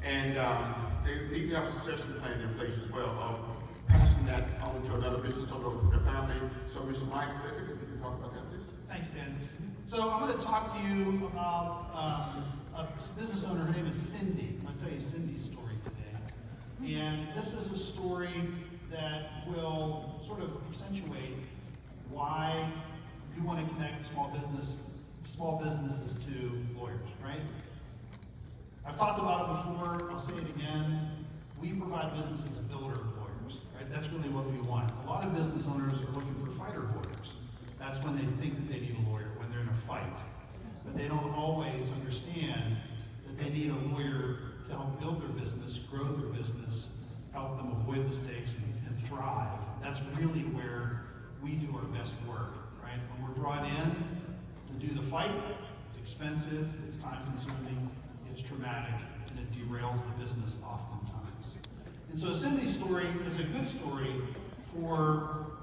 And they need to have a succession plan in place as well, of passing that on to another business owner or to their family. So, Mr. Mike, if you can talk about that, please. Thanks, Dan. So I'm going to talk to you about a business owner. Her name is Cindy. I'm going to tell you Cindy's story today. And this is a story that will sort of accentuate why you want to connect small businesses to lawyers, right? I've talked about it before. I'll say it again. We provide businesses builder lawyers, right? That's really what we want. A lot of business owners are looking for fighter lawyers. That's when they think that they need a lawyer, when they're in a fight. But they don't always understand that they need a lawyer to help build their business, grow their business, help them avoid mistakes and thrive. That's really where we do our best work, right? When we're brought in to do the fight, it's expensive, it's time consuming, it's traumatic, and it derails the business oftentimes. And so Cindy's story is a good story for